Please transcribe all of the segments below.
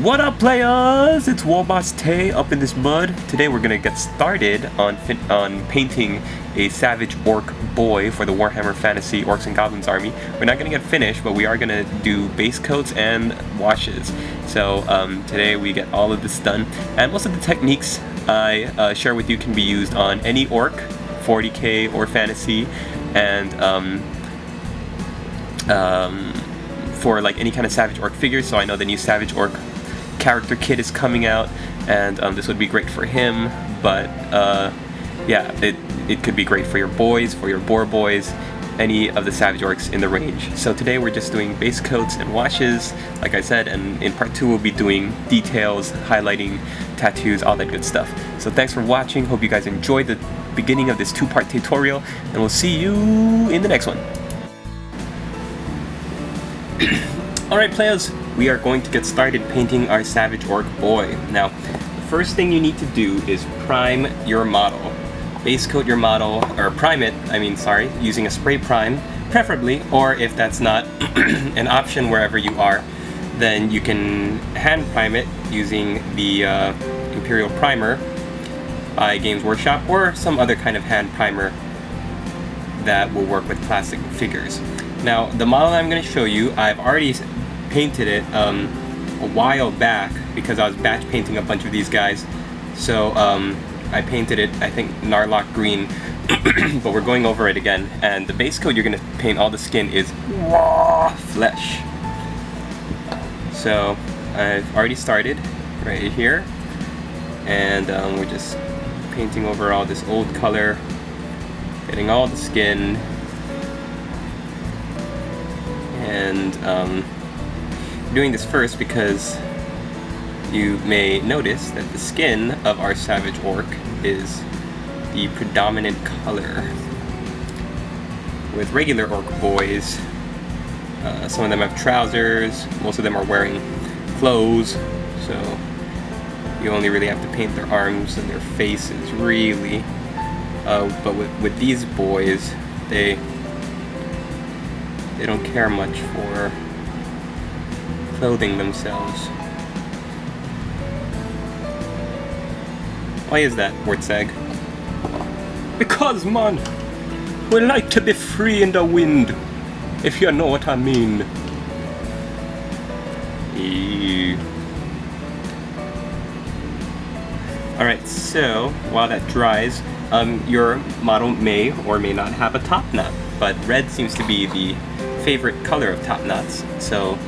What up, players? It's WarbossTae up in this mud. Today we're gonna get started on painting a Savage Orc boy for the Warhammer Fantasy Orcs and Goblins army. We're not gonna get finished, but we are gonna do base coats and washes. So today we get all of this done, and most of the techniques I share with you can be used on any orc, 40k or fantasy, and for like any kind of Savage Orc figures. So I know the new Savage Orc character kit is coming out, and this would be great for him, but yeah, it could be great for your boys, for your boar boys, any of the Savage Orcs in the range. So today we're just doing base coats and washes, like I said, and in part 2 we'll be doing details, highlighting, tattoos, all that good stuff. So thanks for watching, hope you guys enjoyed the beginning of this 2-part tutorial, and we'll see you in the next one. Alright players, we are going to get started painting our Savage Orc boy. Now, the first thing you need to do is prime your model. Base coat your model, or prime it, using a spray prime, preferably, or if that's not an option wherever you are, then you can hand prime it using the Imperial Primer by Games Workshop, or some other kind of hand primer that will work with classic figures. Now, the model I'm going to show you, I've already painted it a while back because I was batch painting a bunch of these guys. So I painted it, I think, Narlock green, but we're going over it again. And the base coat you're going to paint all the skin is Waaagh Flesh. So I've already started right here, and we're just painting over all this old color, getting all the skin. And doing this first because you may notice that the skin of our Savage Orc is the predominant color. With regular Orc boys, some of them have trousers, most of them are wearing clothes, so you only really have to paint their arms and their faces, really. But with these boys, they don't care much for clothing themselves. Why is that, Wartsag? Because, man, we like to be free in the wind, if you know what I mean. Alright, so while that dries, your model may or may not have a top knot, but red seems to be the favorite color of top knots, so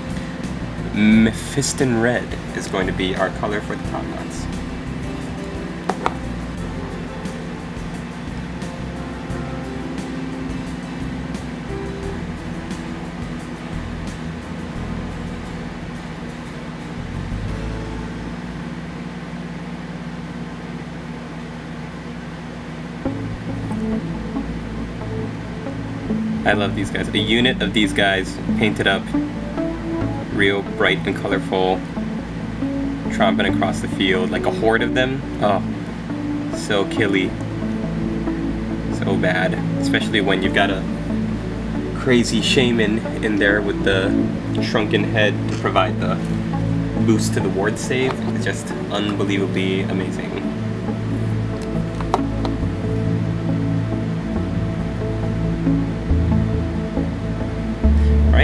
Mephiston Red is going to be our color for the top knots. I love these guys. A unit of these guys painted up real bright and colorful, tromping across the field like a horde of them. Oh, so killy, so bad, especially when you've got a crazy shaman in there with the shrunken head to provide the boost to the ward save. It's just unbelievably amazing.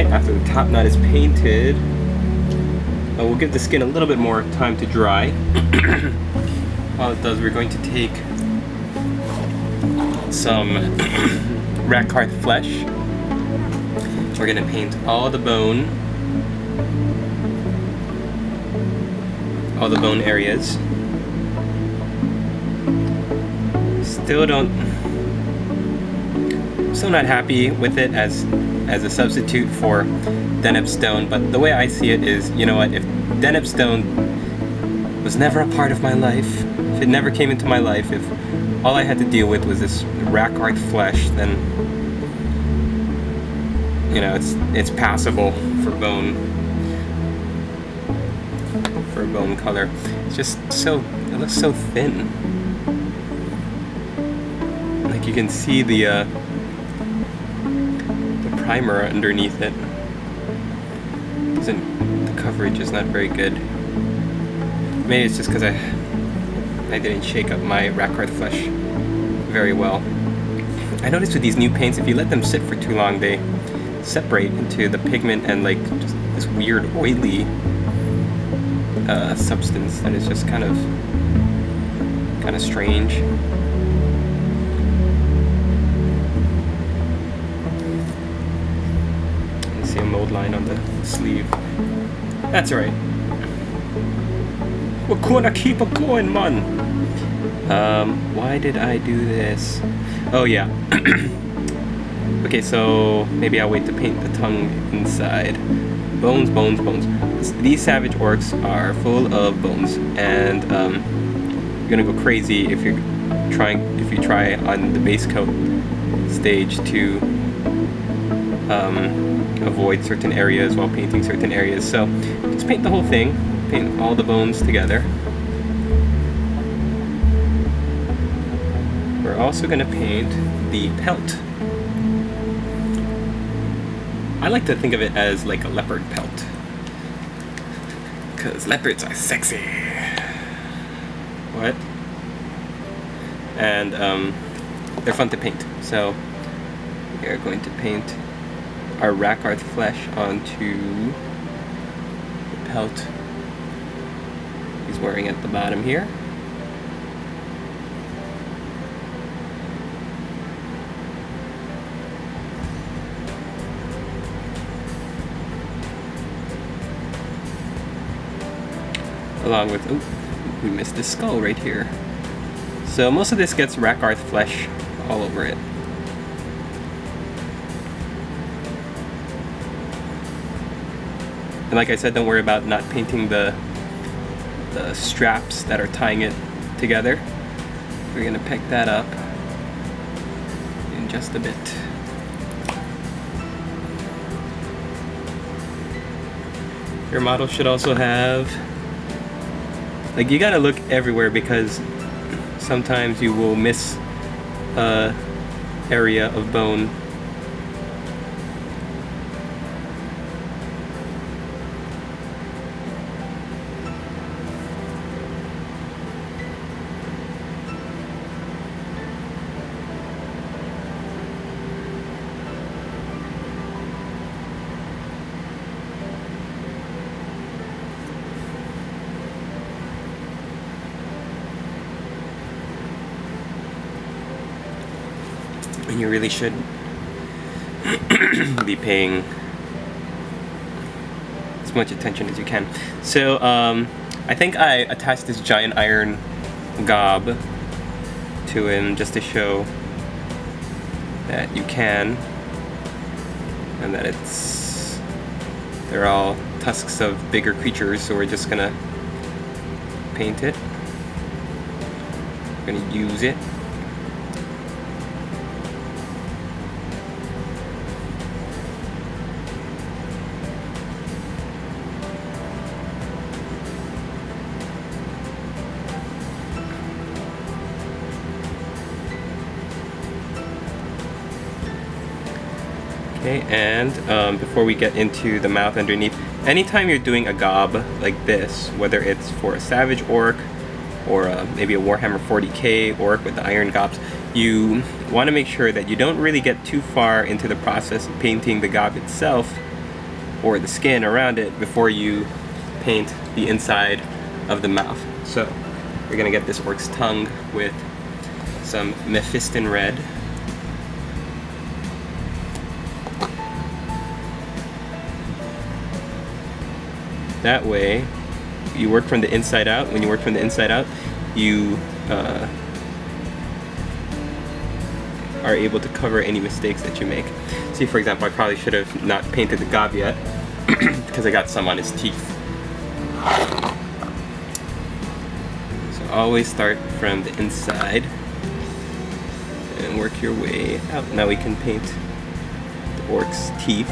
After the top knot is painted, we'll give the skin a little bit more time to dry. While it does, we're going to take some Rakarth Flesh. We're going to paint all the bone areas. Still not happy with it as a substitute for Deneb Stone, but the way I see it is, you know what, if Deneb Stone was never a part of my life, if it never came into my life, if all I had to deal with was this Rakarth Flesh, then, you know, it's passable for bone color. It's just it looks so thin. Like you can see the primer underneath it. The coverage is not very good. Maybe it's just because I didn't shake up my Rakarth Flesh very well. I noticed with these new paints, if you let them sit for too long, they separate into the pigment and like just this weird oily substance that is just kind of strange. You see a mold line on the sleeve. That's alright. We're gonna keep it going, man. Why did I do this? Oh yeah. Okay, so maybe I'll wait to paint the tongue inside. Bones, bones, bones. These savage orcs are full of bones, and you're gonna go crazy if you try on the base coat stage to avoid certain areas while painting certain areas. So just paint the whole thing. Paint all the bones together. We're also gonna paint the pelt. I like to think of it as like a leopard pelt, because leopards are sexy. What? And they're fun to paint. So we are going to paint our Rakarth Flesh onto the pelt he's wearing at the bottom here. Along with, oh, we missed the skull right here. So most of this gets Rakarth Flesh all over it. And like I said, don't worry about not painting the straps that are tying it together. We're gonna pick that up in just a bit. Your model should also have, like, you gotta look everywhere because sometimes you will miss a area of bone. And you really should be paying as much attention as you can. So I think I attached this giant iron gob to him just to show that you can, and that they're all tusks of bigger creatures. So we're just gonna paint it. We're gonna use it. Okay, and before we get into the mouth underneath, anytime you're doing a gob like this, whether it's for a savage orc or maybe a Warhammer 40k orc with the iron gobs, you want to make sure that you don't really get too far into the process of painting the gob itself or the skin around it before you paint the inside of the mouth. So we're going to get this orc's tongue with some Mephiston Red. That way, you work from the inside out. When you work from the inside out, you are able to cover any mistakes that you make. See, for example, I probably should have not painted the gob yet because I got some on his teeth. So always start from the inside and work your way out. Now we can paint the orc's teeth.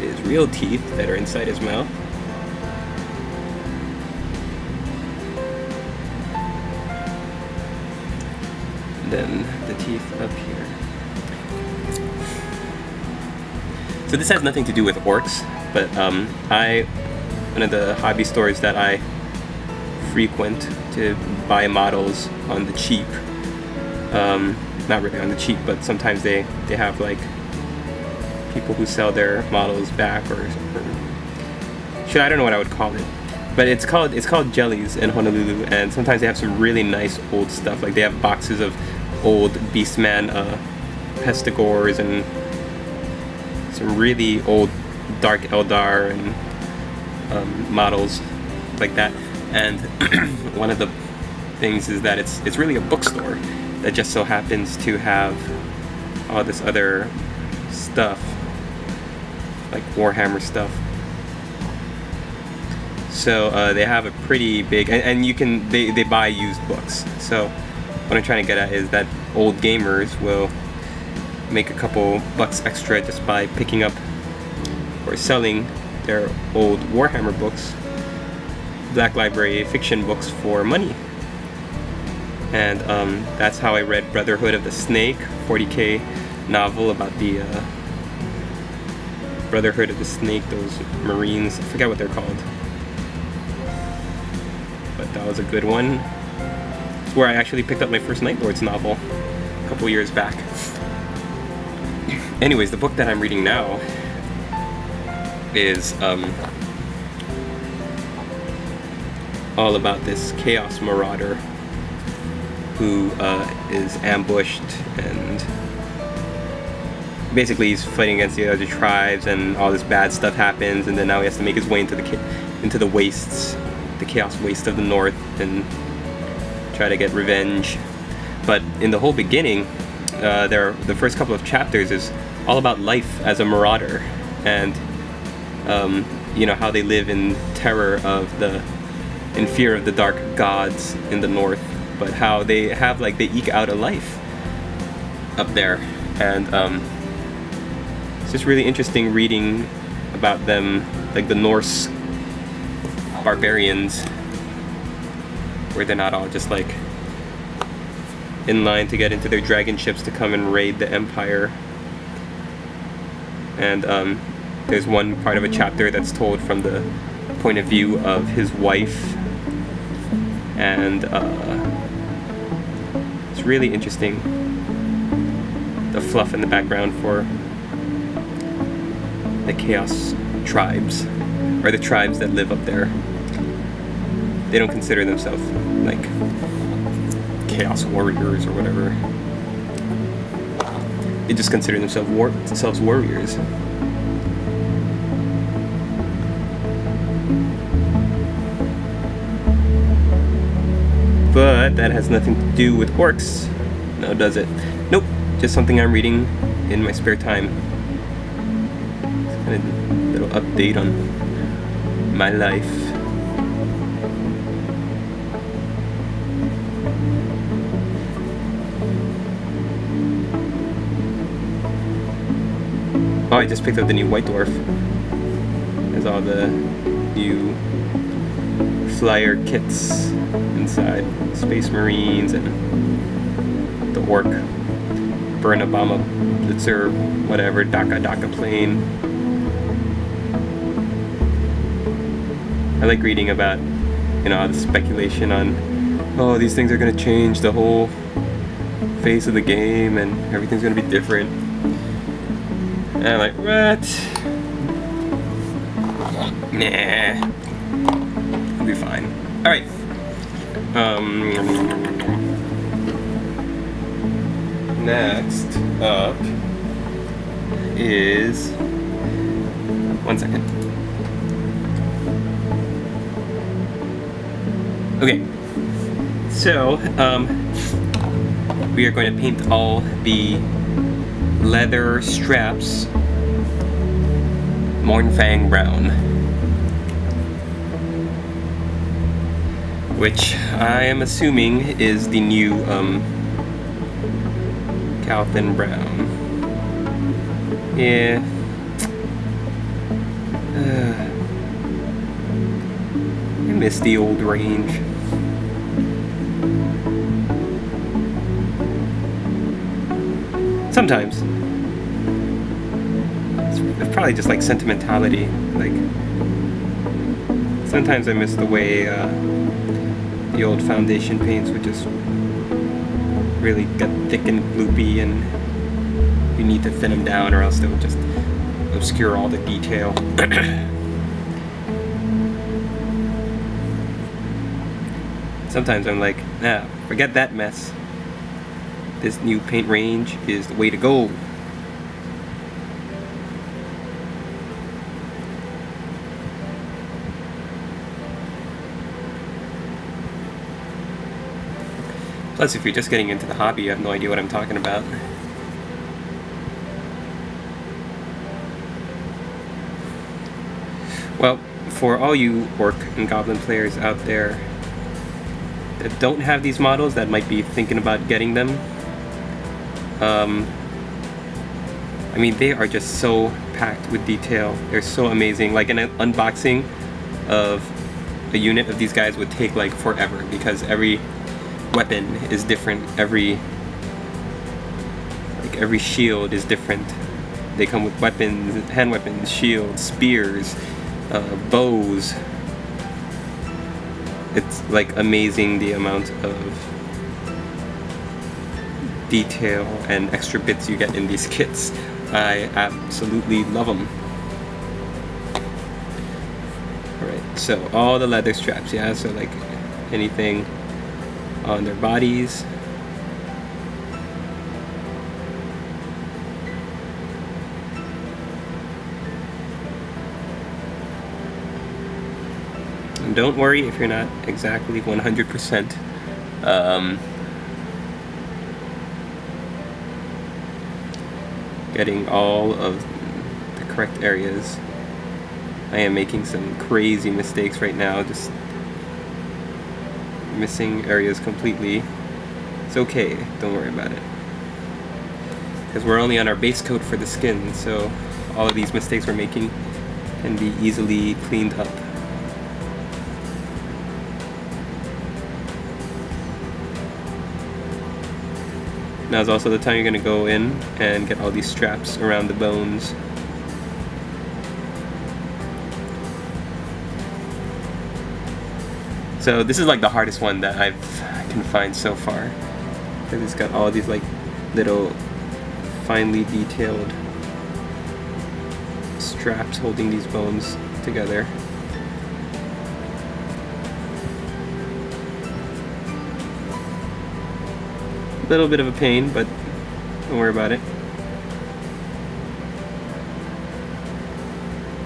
His real teeth that are inside his mouth. And then the teeth up here. So this has nothing to do with orcs, but one of the hobby stores that I frequent to buy models on the cheap. Not really on the cheap, but sometimes they have like people who sell their models back, or I don't know what I would call it, but it's called jellies in Honolulu, and sometimes they have some really nice old stuff. Like they have boxes of old Beastman Pestigores and some really old Dark Eldar and models like that. And one of the things is that it's really a bookstore that just so happens to have all this other stuff, like Warhammer stuff. So they have a pretty big, and you can they buy used books. So what I'm trying to get at is that old gamers will make a couple bucks extra just by picking up or selling their old Warhammer books, Black Library fiction books, for money. And that's how I read Brotherhood of the Snake, 40K novel about the Brotherhood of the Snake, those Marines, I forget what they're called. But that was a good one. It's where I actually picked up my first Night Lords novel a couple years back. Anyways, the book that I'm reading now is all about this Chaos Marauder who is ambushed, and basically he's fighting against the other tribes, and all this bad stuff happens, and then now he has to make his way into the wastes, the Chaos Waste of the North, and try to get revenge. But in the whole beginning, the first couple of chapters is all about life as a marauder, and you know, how they live in terror of in fear of the dark gods in the north, but how they have, like, they eke out a life up there. And it's just really interesting reading about them, like the Norse barbarians, where they're not all just like in line to get into their dragon ships to come and raid the Empire. And there's one part of a chapter that's told from the point of view of his wife, and it's really interesting, the fluff in the background for the Chaos tribes, or the tribes that live up there. They don't consider themselves like Chaos warriors or whatever. They just consider themselves warriors. But that has nothing to do with orcs, now does it? Nope, just something I'm reading in my spare time. It's kind of a little update on my life. Oh, I just picked up the new White Dwarf. There's all the new flyer kits inside. Space Marines and the Orc Burnabama Blitzer, whatever, Daka plane. I like reading about, you know, all the speculation on, oh, these things are going to change the whole face of the game and everything's going to be different. And I'm like, what? Nah. It'll be fine. Alright. Next up is... One second. Okay. So, we are going to paint all the leather straps Mournfang Brown, which I am assuming is the new Calvin Brown. Yeah. I miss the old range. Sometimes. It's probably just like sentimentality. Like, sometimes I miss the way the old foundation paints would just really get thick and gloopy, and you need to thin them down or else they would just obscure all the detail. Sometimes I'm like, nah, forget that mess. This new paint range is the way to go. Plus, if you're just getting into the hobby, you have no idea what I'm talking about. Well, for all you Orc and Goblin players out there that don't have these models, that might be thinking about getting them, I mean, they are just so packed with detail. They're so amazing. Like, an unboxing of a unit of these guys would take like forever, because every weapon is different. Every shield is different. They come with weapons, hand weapons, shields, spears, bows. It's like amazing the amount of detail and extra bits you get in these kits. I absolutely love them. Alright, so all the leather straps, yeah, so like anything on their bodies. And don't worry if you're not exactly 100%. Getting all of the correct areas. I am making some crazy mistakes right now, just missing areas completely. It's okay, don't worry about it. Because we're only on our base coat for the skin, so all of these mistakes we're making can be easily cleaned up. Now is also the time you're going to go in and get all these straps around the bones. So this is like the hardest one that I can find so far, because it's got all these like little finely detailed straps holding these bones together. A little bit of a pain, but don't worry about it.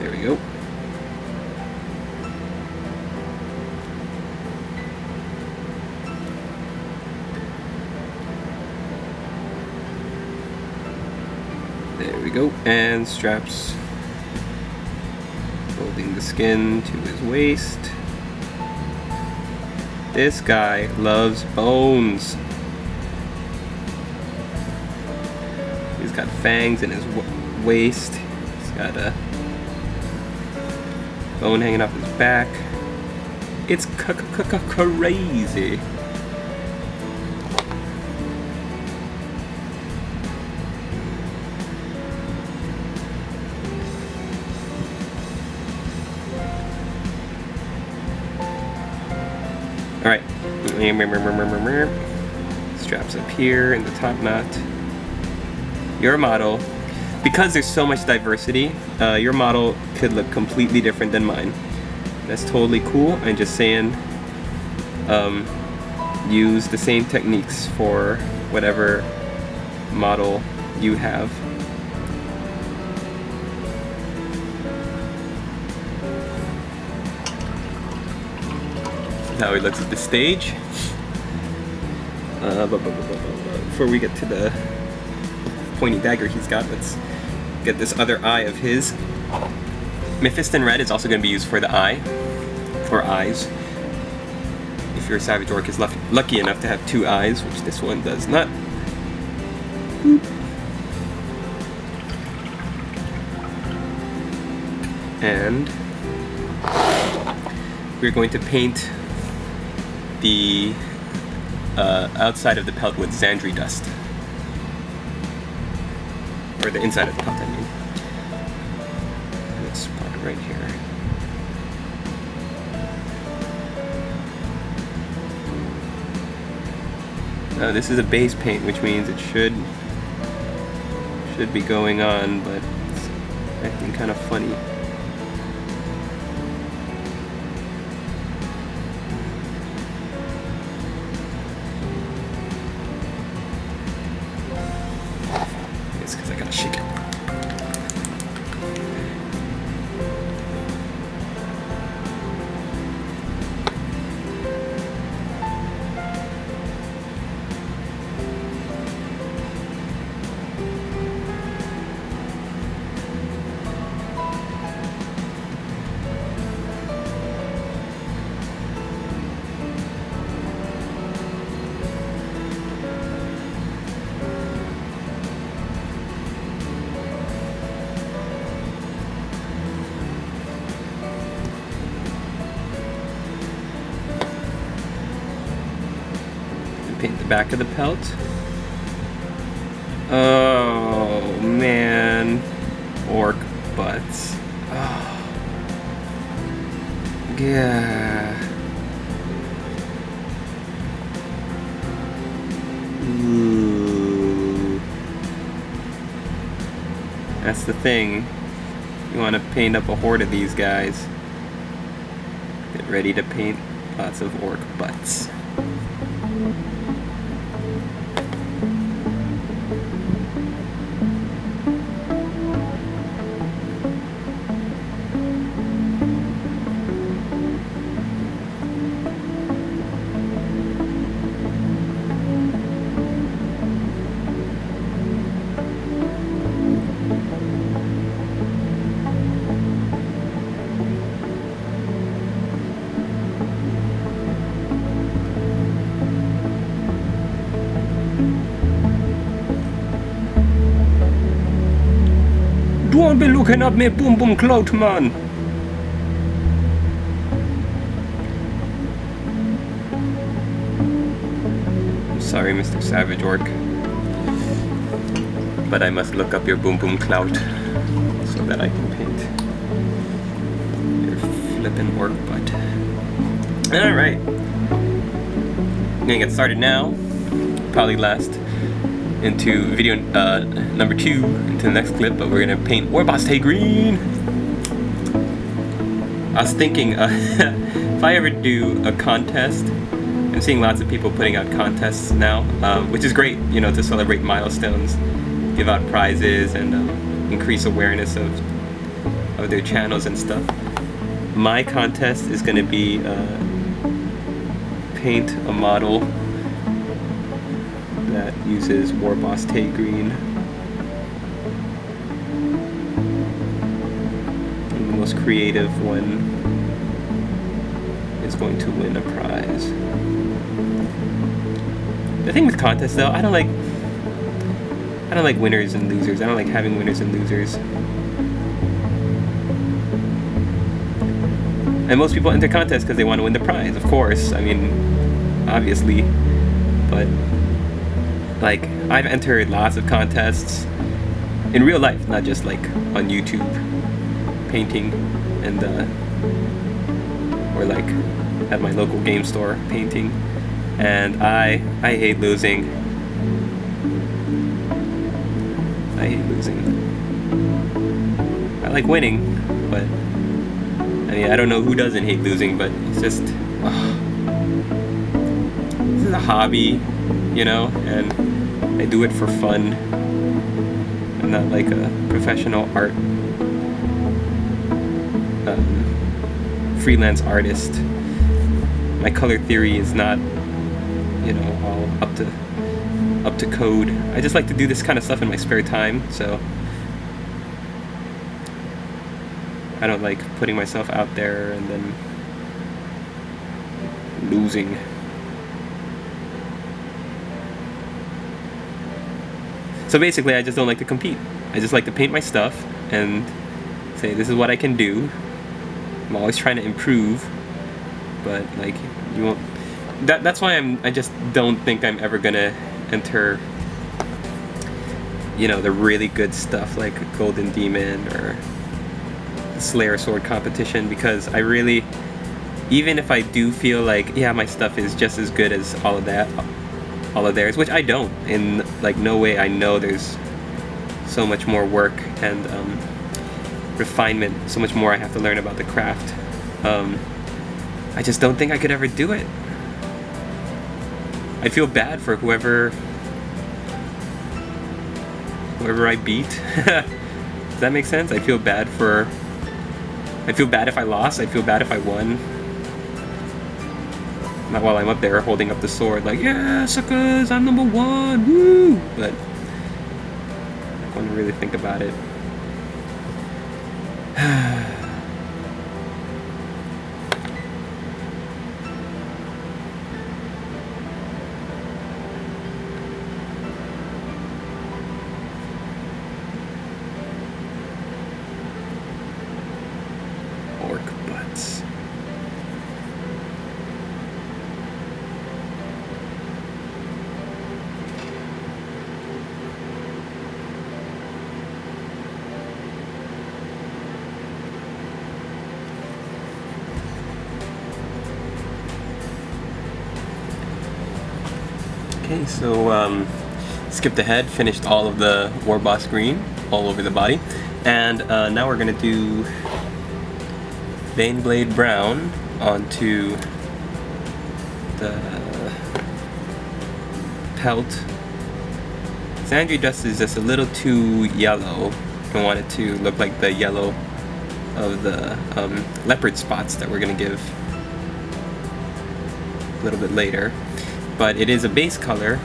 There we go. There we go. And straps holding the skin to his waist. This guy loves bones. He's got fangs in his waist. He's got a bone hanging off his back. It's crazy. Alright. Straps up here in the top knot. Your model, because there's so much diversity, your model could look completely different than mine. That's totally cool. I'm just saying, use the same techniques for whatever model you have. This is how he looks at the stage. Before we get to the pointy dagger he's got, let's get this other eye of his. Mephiston Red is also going to be used for the eye, or eyes. If your Savage Orc is lucky enough to have two eyes, which this one does not. Boop. And we're going to paint the outside of the pelt with Zandri Dust. Or the inside of the pelt, I mean. This part right here. This is a base paint, which means it should be going on, but it's acting kind of funny. It's because I gotta shake it. Paint the back of the pelt. Oh man, orc butts. Oh. Yeah. Ooh. That's the thing. You want to paint up a horde of these guys. Get ready to paint lots of orc butts. Don't be looking at me boom boom clout, man. I'm sorry, Mr. Savage Orc, but I must look up your boom boom clout so that I can paint your flippin' orc butt. Alright. I'm gonna get started now. Probably last into video number 2 into the next clip, but we're gonna paint WarbossTae Green. I was thinking if I ever do a contest, I'm seeing lots of people putting out contests now, which is great, you know, to celebrate milestones, give out prizes, and increase awareness of their channels and stuff. My contest is gonna be paint a model that uses WarbossTae Green. And the most creative one is going to win a prize. The thing with contests, though, I don't like winners and losers. I don't like having winners and losers. And most people enter contests because they want to win the prize, of course. I mean, obviously, but like, I've entered lots of contests in real life, not just like on YouTube, painting, and or like at my local game store painting, and I hate losing. I hate losing. I like winning, but I mean, I don't know who doesn't hate losing, but it's just this is a hobby, you know, and I do it for fun. I'm not like a professional art freelance artist. My color theory is not, you know, all up to code. I just like to do this kind of stuff in my spare time, so I don't like putting myself out there and then losing. So basically, I just don't like to compete. I just like to paint my stuff and say, this is what I can do. I'm always trying to improve, but like, you won't. That's why I just don't think I'm ever gonna enter, you know, the really good stuff like Golden Demon or Slayer Sword competition, because I really, even if I do feel like, yeah, my stuff is just as good as all of that, all of theirs, which I don't. In like no way. I know there's so much more work and refinement, so much more I have to learn about the craft. I just don't think I could ever do it. I feel bad for whoever I beat. Does that make sense? I feel bad if I lost. I feel bad if I won. Not while I'm up there holding up the sword like, yeah, suckers, I'm number 1, woo! But when I really think about it. Orc butts. Okay, so skipped ahead, finished all of the WarbossTae Green all over the body, and now we're gonna do Baneblade Brown onto the Pelt. Zandri Dust is just a little too yellow. I want it to look like the yellow of the leopard spots that we're gonna give a little bit later. But it is a base color,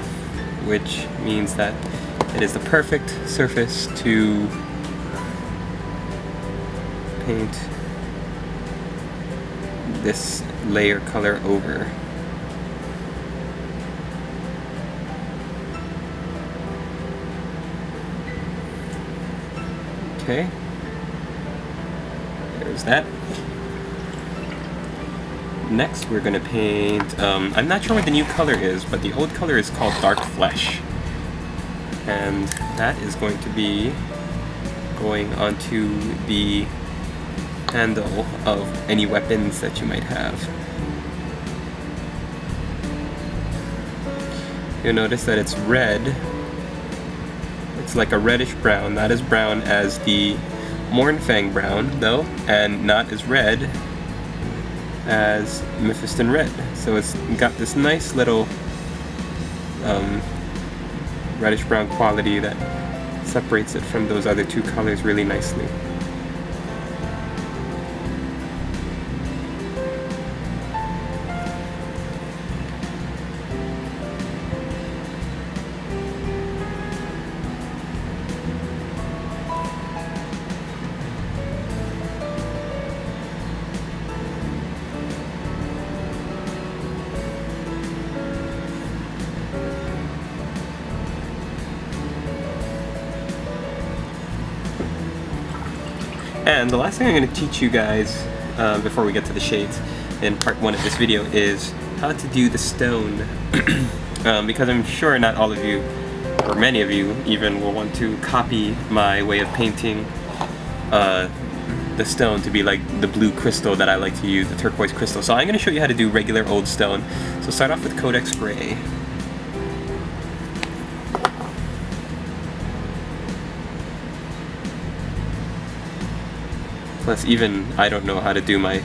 which means that it is the perfect surface to paint this layer color over. Okay, there's that. Next we're going to paint, I'm not sure what the new color is, but the old color is called Dark Flesh. And that is going to be going onto the handle of any weapons that you might have. You'll notice that it's red. It's like a reddish brown, not as brown as the Mournfang Brown though, and not as red as Mephiston Red. So it's got this nice little reddish brown quality that separates it from those other two colors really nicely. And the last thing I'm going to teach you guys before we get to the shades in part 1 of this video is how to do the stone. Because I'm sure not all of you, or many of you even, will want to copy my way of painting the stone to be like the blue crystal that I like to use, the turquoise crystal. So I'm going to show you how to do regular old stone. So start off with Codex Gray. Plus, even I don't know how to do my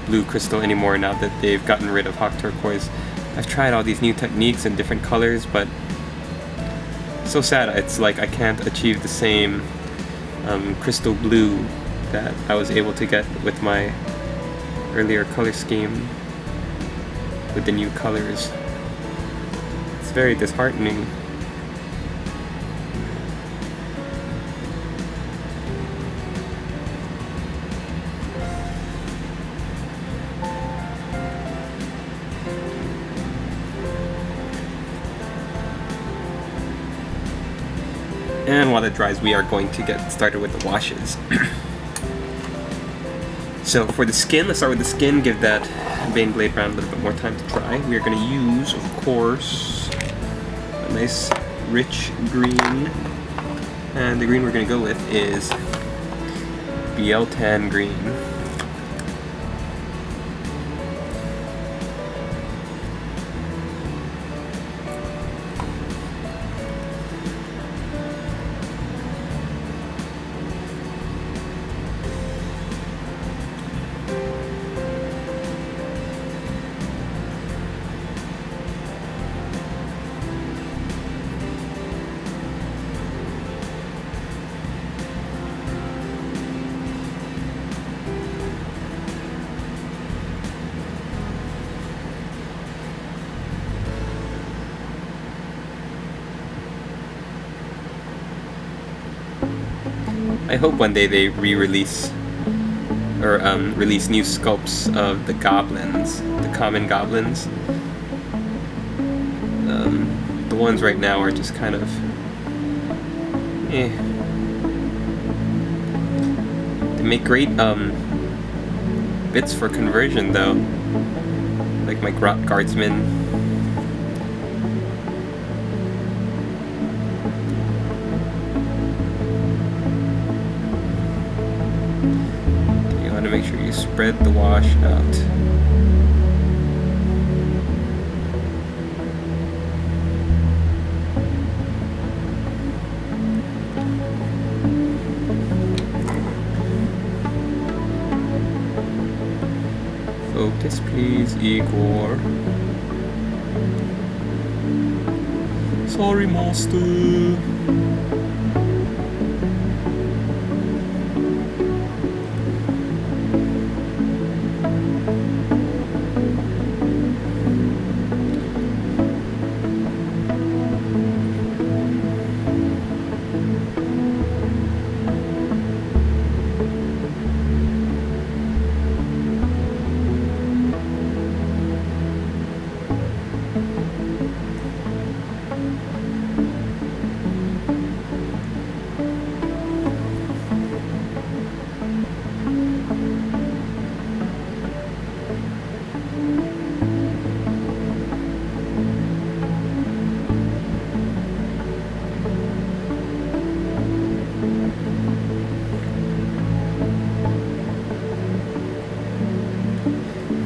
blue crystal anymore now that they've gotten rid of Hawk Turquoise. I've tried all these new techniques in different colors, but it's so sad. It's like I can't achieve the same crystal blue that I was able to get with my earlier color scheme with the new colors. It's very disheartening. And while that dries, we are going to get started with the washes. So for the skin, let's start with the skin, give that Baneblade Brown a little bit more time to dry. We are going to use, of course, a nice rich green. And the green we're going to go with is Biel-Tan Green. I hope one day they re-release or release new sculpts of the goblins, the common goblins. The ones right now are just kind of eh. They make great bits for conversion though, like my guardsman. To make sure you spread the wash out. Focus please, Igor. Sorry, master.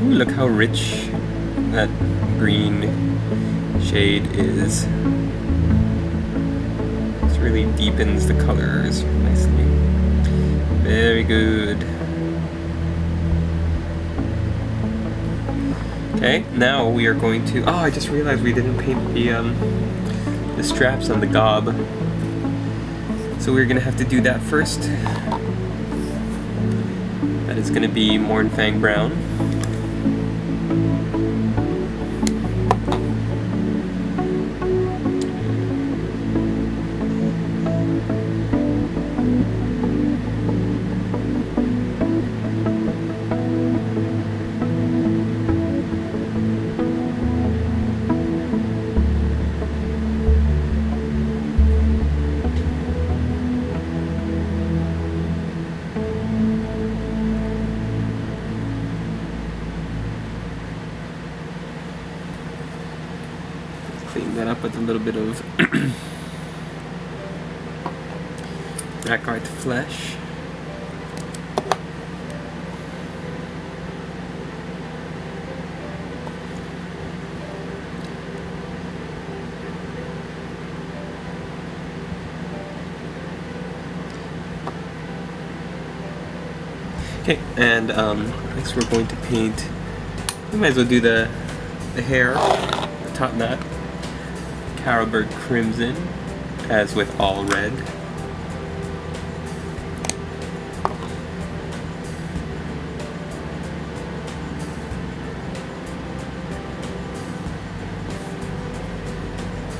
Look how rich that green shade is. This really deepens the colors nicely. Very good. Okay, now we are going to... Oh, I just realized we didn't paint the straps on the gob. So we're gonna have to do that first. That is gonna be Mournfang Brown. Clean that up with a little bit of Rakarth Flesh. Okay, and next we're going to paint. We might as well do the hair, the top knot. Carrouberg Crimson, as with all red.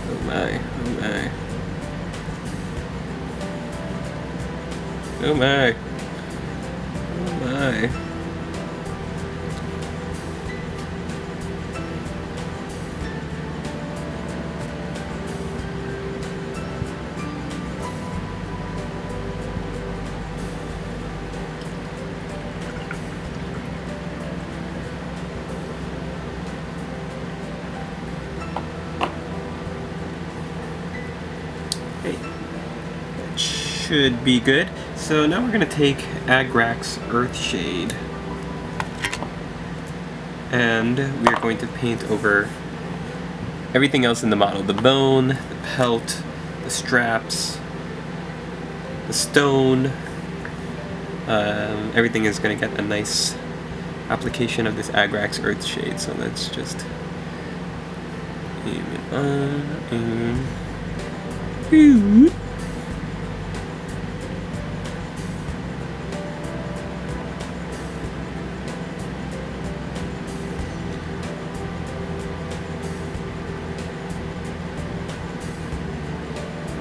Oh my, oh my. Oh my. Oh my. Should be good. So now we're going to take Agrax Earthshade and we're going to paint over everything else in the model. The bone, the pelt, the straps, the stone. Everything is going to get a nice application of this Agrax Earthshade. So let's just aim it on and you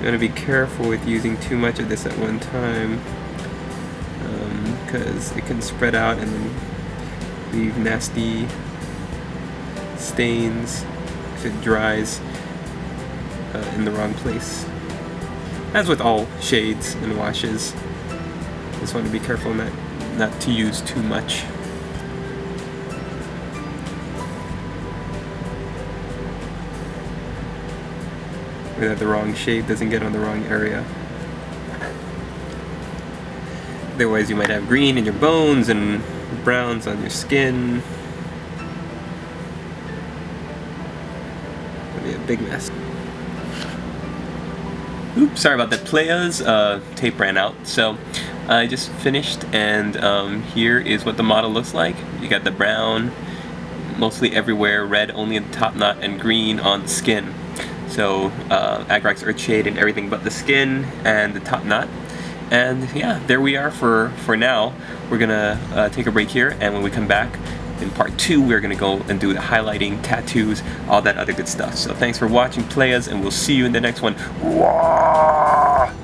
gotta be careful with using too much of this at one time. because it can spread out and then leave nasty stains if it dries in the wrong place. As with all shades and washes, just want to be careful not to use too much. Or that the wrong shade doesn't get on the wrong area. Otherwise you might have green in your bones and browns on your skin. It'll be a big mess. Oops, sorry about that, players. Tape ran out. So I just finished, and here is what the model looks like. You got the brown mostly everywhere, red only in the top knot, and green on the skin. So Agrax Earthshade and everything but the skin and the top knot. And yeah, there we are for now. We're gonna take a break here, and when we come back in part 2, we're gonna go and do the highlighting, tattoos, all that other good stuff. So thanks for watching, players, and we'll see you in the next one. Waaagh!